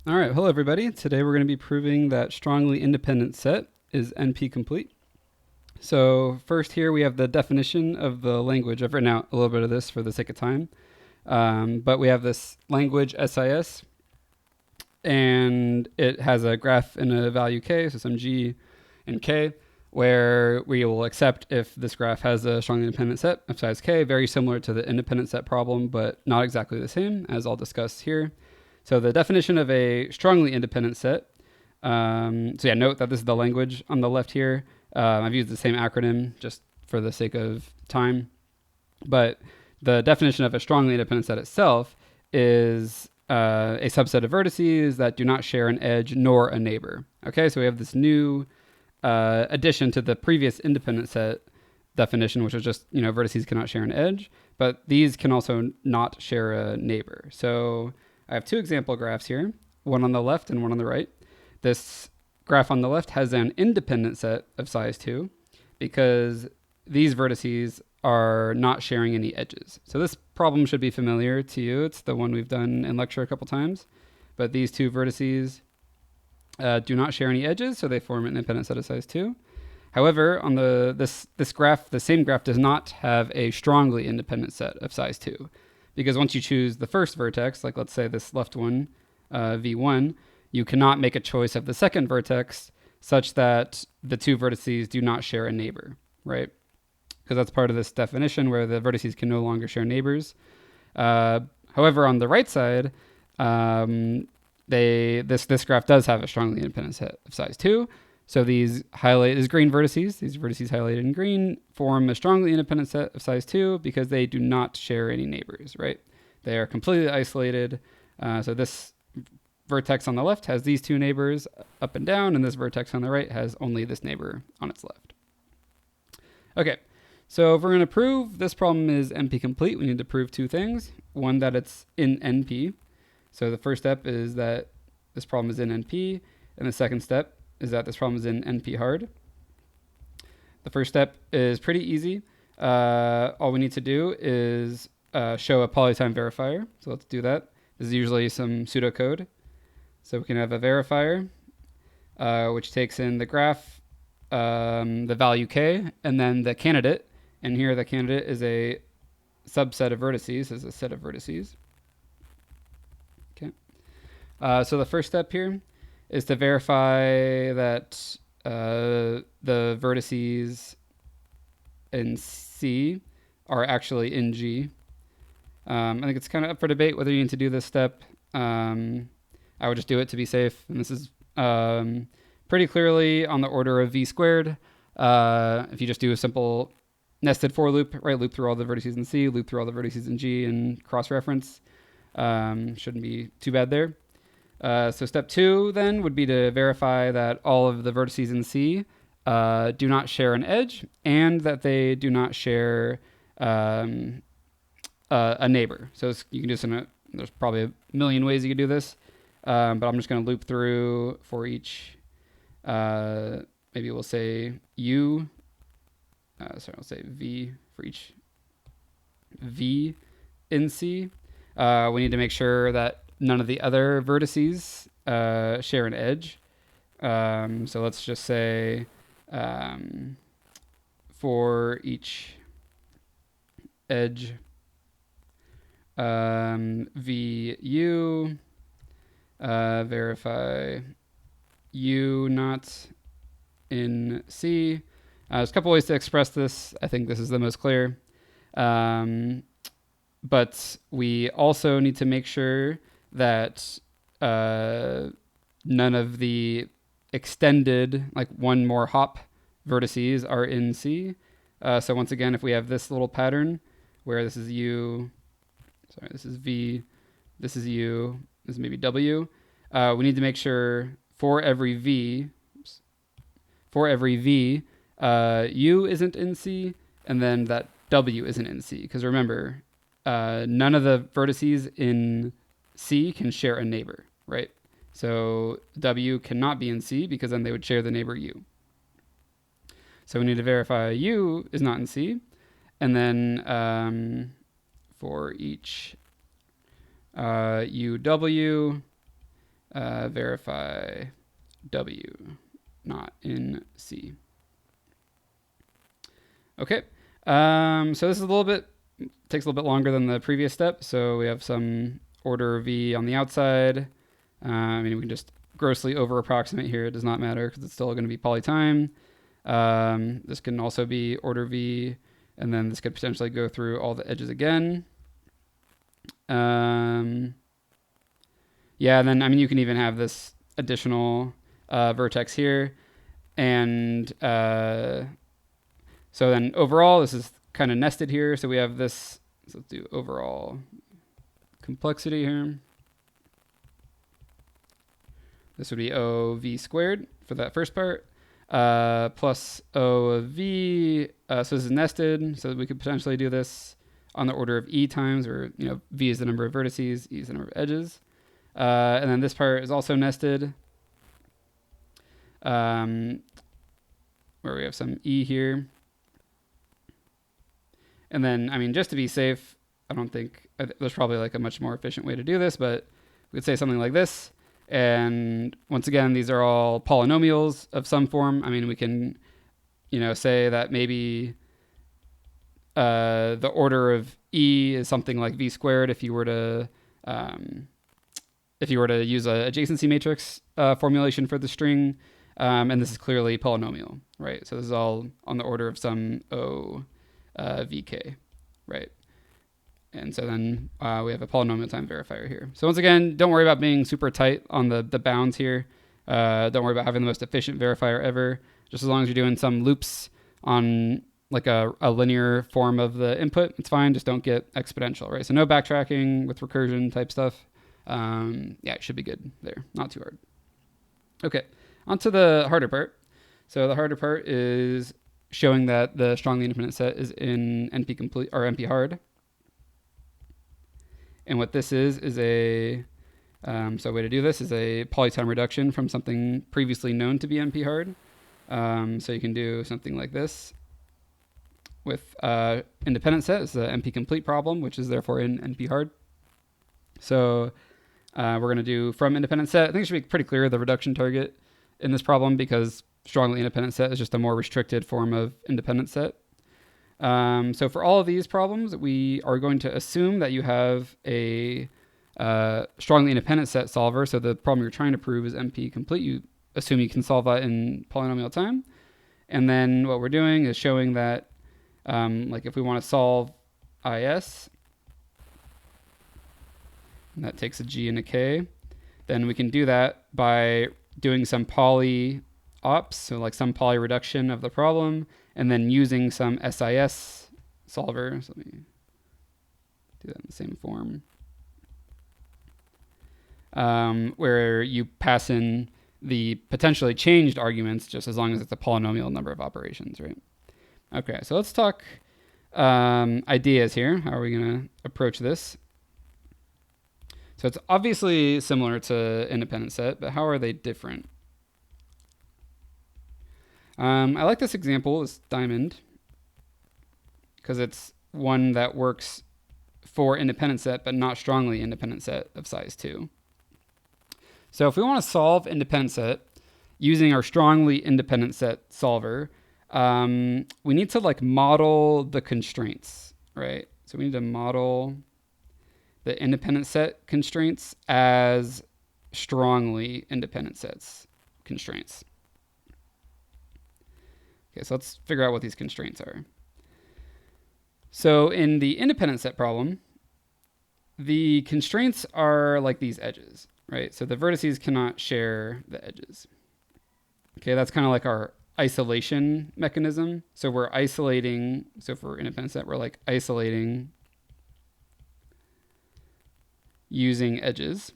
All right, hello everybody. Today we're going to be proving that strongly independent set is NP complete. So first here we have the definition of the language. I've written out a little bit of this for the sake of time. But we have this language SIS, and it has a graph and a value k, so some g and k, where we will accept if this graph has a strongly independent set of size k, very similar to the independent set problem, but not exactly the same, as I'll discuss here. So the definition of a strongly independent set. Note that this is the language on the left here. I've used the same acronym just for the sake of time. But the definition of a strongly independent set itself is a subset of vertices that do not share an edge nor a neighbor. Okay, so we have this new addition to the previous independent set definition, which was just, vertices cannot share an edge, but these can also not share a neighbor. So I have two example graphs here, one on the left and one on the right. This graph on the left has an independent set of size 2 because these vertices are not sharing any edges. So this problem should be familiar to you. It's the one we've done in lecture a couple times. But these two vertices do not share any edges, so they form an independent set of size 2. However, on this graph, the same graph does not have a strongly independent set of size 2, because once you choose the first vertex, like let's say this left one, V1, you cannot make a choice of the second vertex such that the two vertices do not share a neighbor, right? Because that's part of this definition where the vertices can no longer share neighbors. However, on the right side, this graph does have a strongly independent set of size 2. So these green vertices, these vertices highlighted in green, form a strongly independent set of size 2 because they do not share any neighbors, right? They are completely isolated. So this vertex on the left has these two neighbors up and down, and this vertex on the right has only this neighbor on its left. Okay, so if we're going to prove this problem is NP complete, we need to prove two things. One, that it's in NP. So the first step is that this problem is in NP, and the second step is that this problem is in NP hard. The first step is pretty easy. All we need to do is show a polytime verifier. So let's do that. This is usually some pseudocode. So we can have a verifier, which takes in the graph, the value k, and then the candidate. And here the candidate is a subset of vertices, is a set of vertices. Okay. So the first step here is to verify that the vertices in C are actually in G. I think it's kind of up for debate whether you need to do this step. I would just do it to be safe. And this is pretty clearly on the order of V squared. If you just do a simple nested for loop, right? Loop through all the vertices in C, loop through all the vertices in G, and cross-reference. Shouldn't be too bad there. So step 2 then would be to verify that all of the vertices in C do not share an edge, and that they do not share a neighbor. So you can do this there's probably a million ways you could do this, but I'm just going to loop through for each. Maybe we'll say U. I'll say V for each V in C. We need to make sure that none of the other vertices share an edge. So let's just say for each edge VU, verify U not in C. There's a couple ways to express this. I think this is the most clear. But we also need to make sure that none of the extended, like one more hop vertices are in C. So once again, if we have this little pattern where this is U, this is V, this is U, this is maybe W, we need to make sure for every V, U isn't in C, and then that W isn't in C. Because remember, none of the vertices in C can share a neighbor, right? So W cannot be in C because then they would share the neighbor U. So we need to verify U is not in C. And then for each UW, verify W, not in C. Okay, so this is takes a little bit longer than the previous step. So we have some order V on the outside. I mean, we can just grossly over approximate here. It does not matter because it's still going to be polytime. This can also be order V, and then this could potentially go through all the edges again. Yeah, and then, I mean, you can even have this additional vertex here. And so then overall, this is kind of nested here. So we have this, so let's do overall complexity here. This would be OV squared for that first part, plus O of V. So this is nested, so we could potentially do this on the order of E times, where, you know, V is the number of vertices, E is the number of edges. And then this part is also nested, where we have some E here. And then, I mean, just to be safe, there's probably like a much more efficient way to do this, but we could say something like this. And once again, these are all polynomials of some form. I mean, we can, you know, say that maybe the order of E is something like V squared if you were to use a adjacency matrix formulation for the string. And this is clearly polynomial, right? So this is all on the order of some O VK, right? And so then we have a polynomial time verifier here. So once again, don't worry about being super tight on the bounds here. Don't worry about having the most efficient verifier ever. Just as long as you're doing some loops on like a linear form of the input, it's fine. Just don't get exponential, right? So no backtracking with recursion type stuff. Yeah, it should be good there. Not too hard. Okay, on to the harder part. So the harder part is showing that the strongly independent set is in NP complete or NP hard. And what this is a, so a way to do this is a polytime reduction from something previously known to be NP hard. So you can do something like this with independent set. It's the NP complete problem, which is therefore in NP hard. So we're going to do from independent set. I think it should be pretty clear the reduction target in this problem, because strongly independent set is just a more restricted form of independent set. So for all of these problems, we are going to assume that you have a strongly independent set solver. So the problem you're trying to prove is NP complete. You assume you can solve that in polynomial time. And then what we're doing is showing that, like if we want to solve IS, and that takes a G and a K, then we can do that by doing some poly ops, so like some poly reduction of the problem, and then using some SIS solver. So let me do that in the same form, where you pass in the potentially changed arguments just as long as it's a polynomial number of operations, right? Okay, so let's talk ideas here. How are we going to approach this? So it's obviously similar to independent set, but how are they different? I like this example, this diamond, because it's one that works for independent set, but not strongly independent set of size 2. So if we want to solve independent set using our strongly independent set solver, we need to like model the constraints, right? So we need to model the independent set constraints as strongly independent sets constraints. Okay, so let's figure out what these constraints are. So in the independent set problem, the constraints are like these edges, right? So the vertices cannot share the edges. Okay, that's kind of like our isolation mechanism. So we're isolating, so for independent set, we're like isolating using edges.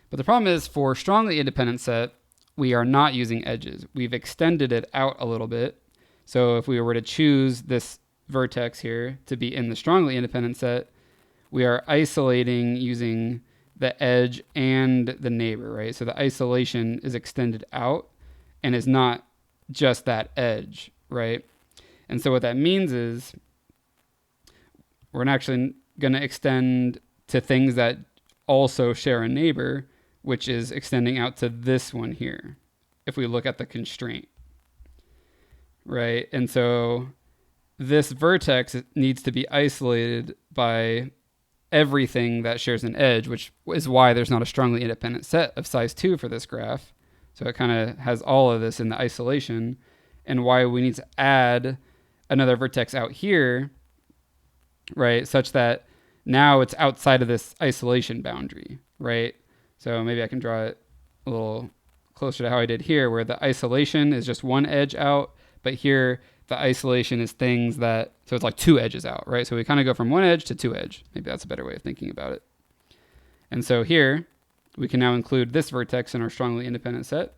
But the problem is for strongly independent set, we are not using edges. We've extended it out a little bit. So if we were to choose this vertex here to be in the strongly independent set, we are isolating using the edge and the neighbor, right? So the isolation is extended out and is not just that edge, right? And so what that means is we're actually going to extend to things that also share a neighbor, which is extending out to this one here, if we look at the constraint, right? And so this vertex needs to be isolated by everything that shares an edge, which is why there's not a strongly independent set of size 2 for this graph. So it kind of has all of this in the isolation, and why we need to add another vertex out here, right, such that now it's outside of this isolation boundary, right? So maybe I can draw it a little closer to how I did here, where the isolation is just one edge out, but here the isolation is things that, so it's like two edges out, right? So we kind of go from one edge to two edge. Maybe that's a better way of thinking about it. And so here we can now include this vertex in our strongly independent set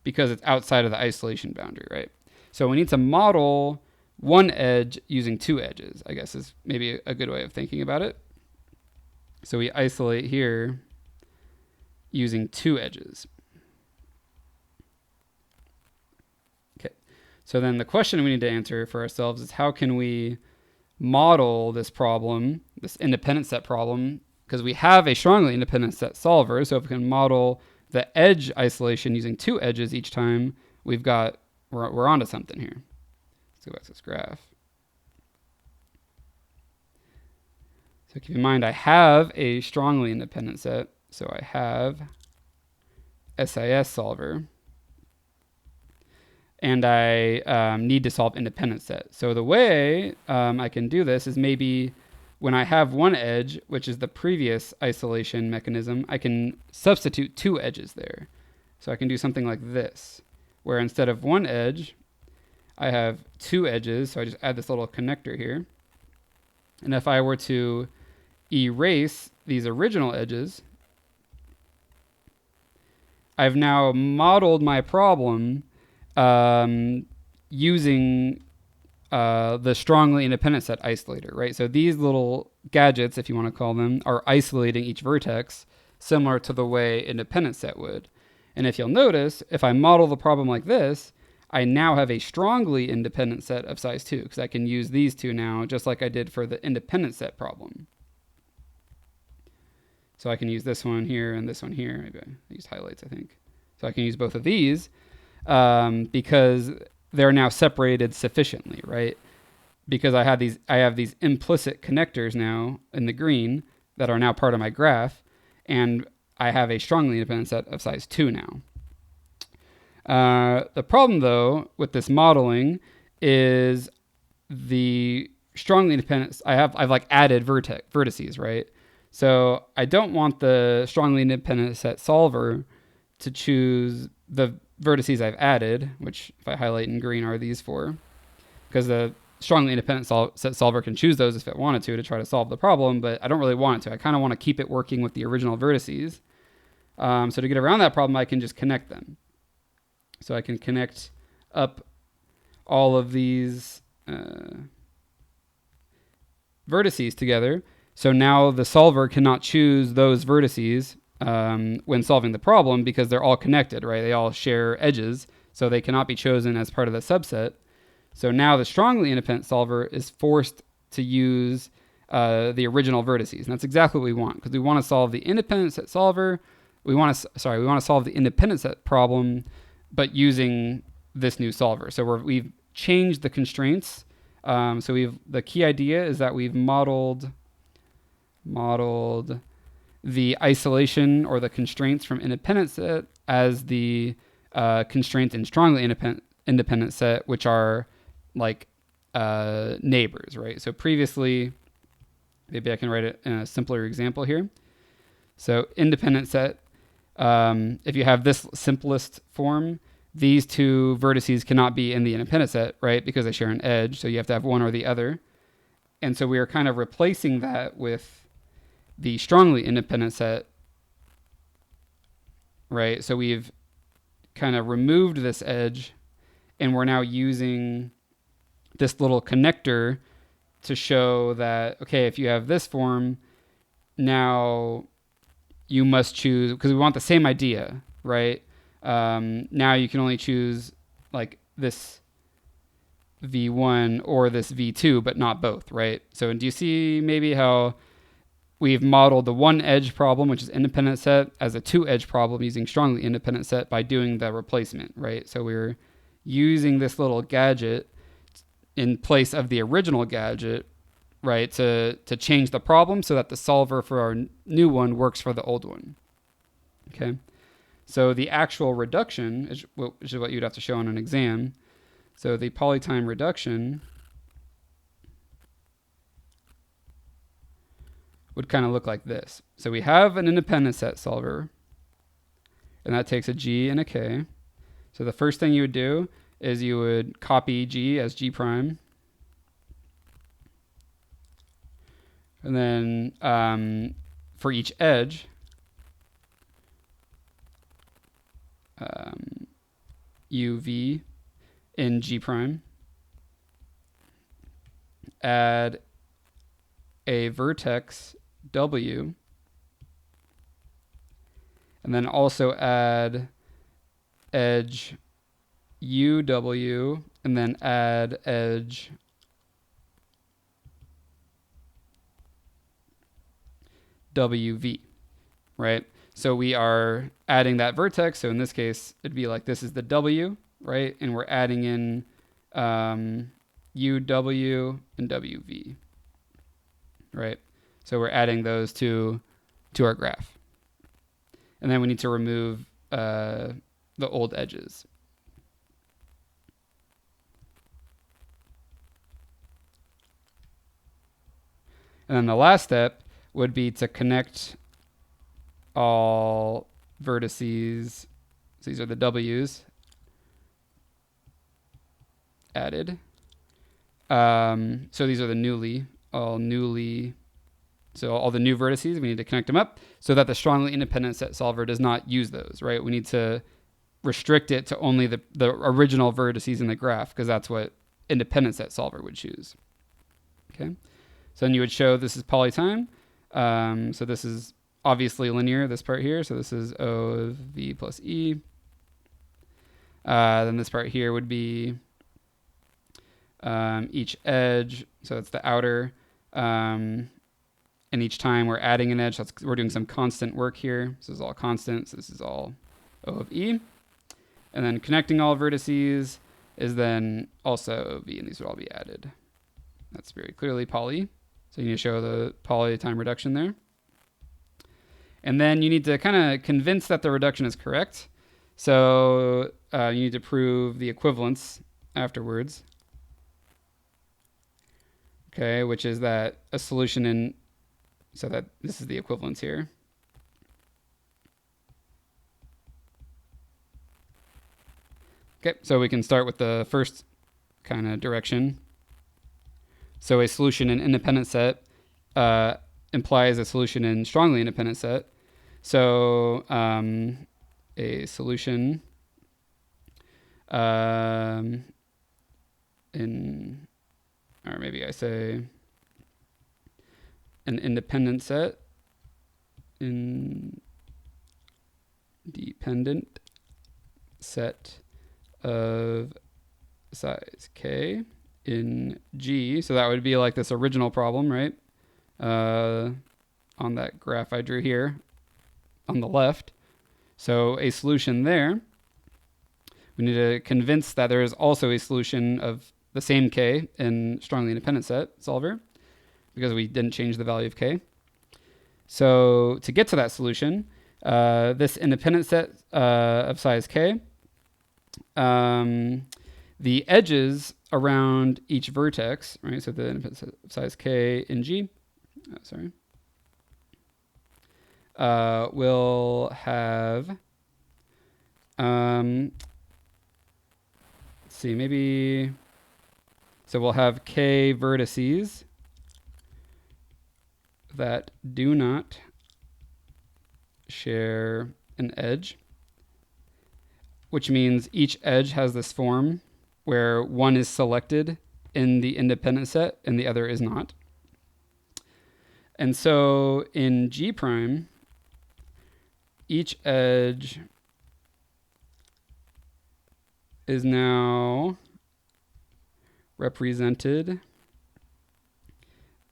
because it's outside of the isolation boundary, right? So we need to model one edge using two edges, I guess is maybe a good way of thinking about it. So we isolate here using two edges. Okay, so then the question we need to answer for ourselves is how can we model this problem, this independent set problem, because we have a strongly independent set solver. So if we can model the edge isolation using two edges each time, we're onto something here. Let's go back to this graph. So keep in mind, I have a strongly independent set. So I have SIS solver, and I need to solve independent set. So the way I can do this is maybe when I have one edge, which is the previous isolation mechanism, I can substitute two edges there. So I can do something like this, where instead of one edge, I have two edges. So I just add this little connector here. And if I were to erase these original edges, I've now modeled my problem using the strongly independent set isolator, right? So these little gadgets, if you want to call them, are isolating each vertex similar to the way independent set would. And if you'll notice, if I model the problem like this, I now have a strongly independent set of size 2 because I can use these two now just like I did for the independent set problem. So I can use this one here and this one here. Maybe I used highlights, I think. So I can use both of these because they're now separated sufficiently, right? Because I have these implicit connectors now in the green that are now part of my graph, and I have a strongly independent set of size 2 now. The problem, though, with this modeling is the strongly independent. I've like added vertices, right? So I don't want the strongly independent set solver to choose the vertices I've added, which if I highlight in green are these four, because the strongly independent set solver can choose those if it wanted to try to solve the problem, but I don't really want it to. I kind of want to keep it working with the original vertices. So to get around that problem, I can just connect them. So I can connect up all of these vertices together. So now the solver cannot choose those vertices when solving the problem because they're all connected, right? They all share edges, so they cannot be chosen as part of the subset. So now the strongly independent solver is forced to use the original vertices, and that's exactly what we want because we want to solve the independent set solver. We want to solve the independent set problem, but using this new solver. So we've changed the constraints. So the key idea is that we've modeled the isolation or the constraints from independent set as the constraints in strongly independent set, which are like neighbors, right? So previously, maybe I can write it in a simpler example here. So independent set, if you have this simplest form, these two vertices cannot be in the independent set, right? Because they share an edge, so you have to have one or the other. And so we are kind of replacing that with the strongly independent set, right? So we've kind of removed this edge, and we're now using this little connector to show that, okay, if you have this form, now you must choose, because we want the same idea, right? Now you can only choose like this V1 or this V2, but not both, right? So do you see maybe how we've modeled the one edge problem, which is independent set, as a two edge problem using strongly independent set by doing the replacement, right? So we're using this little gadget in place of the original gadget, right, to change the problem so that the solver for our new one works for the old one. Okay, so the actual reduction is what you'd have to show on an exam. So the polytime reduction would kind of look like this. So we have an independent set solver, and that takes a G and a K. So the first thing you would do is you would copy G as G prime. And then for each edge, UV in G prime, add a vertex W, and then also add edge UW, and then add edge WV, right? So we are adding that vertex. So in this case, it'd be like this is the W, right? And we're adding in UW and WV, right? So we're adding those to our graph. And then we need to remove the old edges. And then the last step would be to connect all vertices. So these are the W's added. So these are the so all the new vertices, we need to connect them up so that the strongly independent set solver does not use those, right? We need to restrict it to only the original vertices in the graph, because that's what independent set solver would choose. Okay. So then you would show this is polytime. So this is obviously linear, this part here. So this is O of V plus E. Then this part here would be each edge. So it's the outer. And each time we're adding an edge, we're doing some constant work here. This is all constant. So this is all O of E. And then connecting all vertices is then also O of V, and these would all be added. That's very clearly poly. So you need to show the polytime reduction there. And then you need to kind of convince that the reduction is correct. So you need to prove the equivalence afterwards. Okay, which is that a solution in, so that this is the equivalence here. Okay, so we can start with the first kind of direction. So a solution in independent set implies a solution in strongly independent set. So a solution in, or maybe I say an independent set, independent set of size K in G. So that would be like this original problem, right? On that graph I drew here on the left. So a solution there, we need to convince that there is also a solution of the same K in strongly independent set solver, because we didn't change the value of K. So to get to that solution, this independent set of size K, the edges around each vertex, right? So the independent set of size K in G, will have, let's see, maybe, so we'll have K vertices that do not share an edge, which means each edge has this form where one is selected in the independent set and the other is not. And so in G prime, each edge is now represented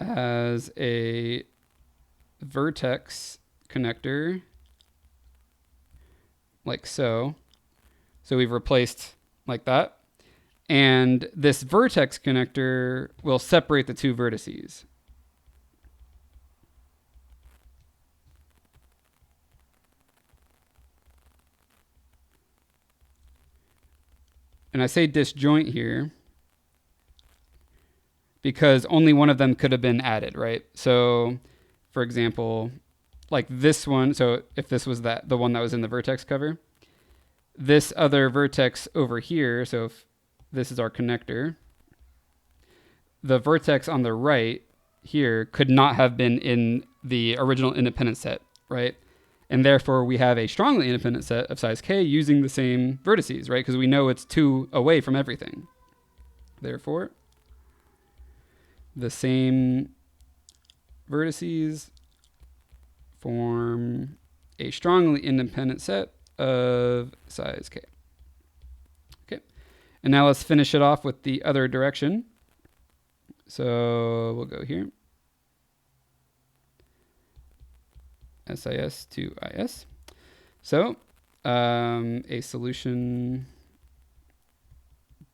as a vertex connector like so. So we've replaced like that. And this vertex connector will separate the two vertices. And I say disjoint here because only one of them could have been added, right? So, for example, like this one, so if this was the one that was in the vertex cover, this other vertex over here, so if this is our connector, the vertex on the right here could not have been in the original independent set, right? And therefore we have a strongly independent set of size k using the same vertices, right? Because we know it's 2 away from everything. Therefore, the same vertices form a strongly independent set of size k. Okay, and now let's finish it off with the other direction. So we'll go here. SIS to IS. So a solution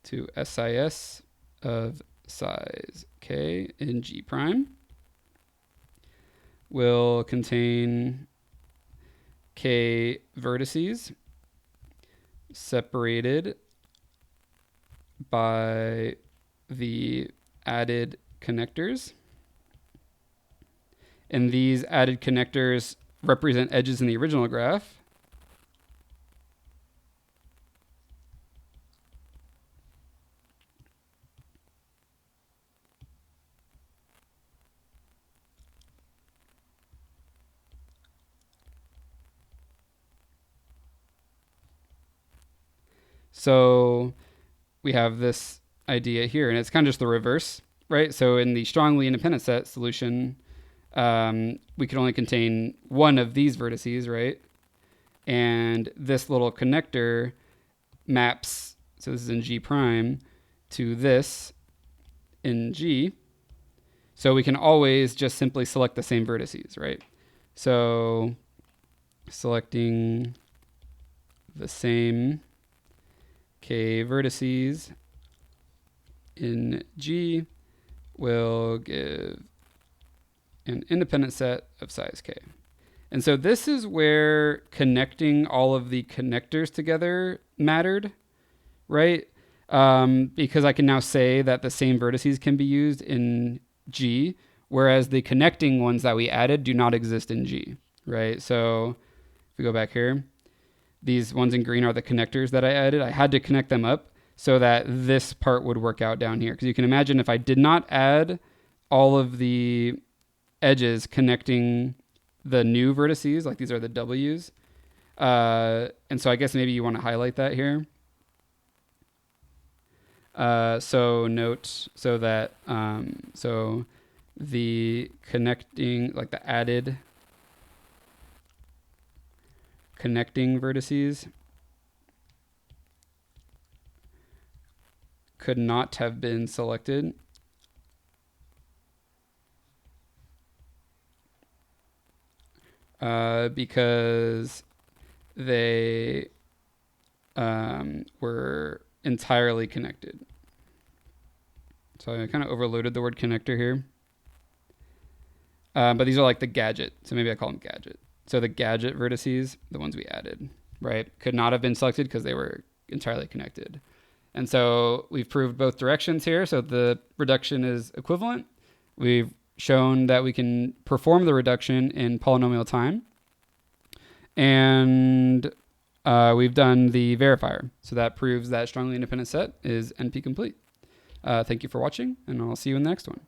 to SIS of size k in G prime will contain k vertices separated by the added connectors. And these added connectors represent edges in the original graph. So we have this idea here, and it's kind of just the reverse, right? So in the strongly independent set solution, we can only contain one of these vertices, right? And this little connector maps, so this is in G prime, to this in G. So we can always just simply select the same vertices, right? So selecting the same k vertices in G will give an independent set of size k. And so this is where connecting all of the connectors together mattered, right? Because I can now say that the same vertices can be used in G, whereas the connecting ones that we added do not exist in G, right? So if we go back here, these ones in green are the connectors that I added. I had to connect them up so that this part would work out down here. Because you can imagine if I did not add all of the edges connecting the new vertices, like these are the W's. And so I guess maybe you want to highlight that here. So note so that, so the connecting, like the added connecting vertices could not have been selected because they were entirely connected. So I kind of overloaded the word connector here. But these are like the gadget. So maybe I call them gadget. So the gadget vertices, the ones we added, right, could not have been selected because they were entirely connected. And so we've proved both directions here. So the reduction is equivalent. We've shown that we can perform the reduction in polynomial time. And we've done the verifier. So that proves that strongly independent set is NP complete. Thank you for watching, and I'll see you in the next one.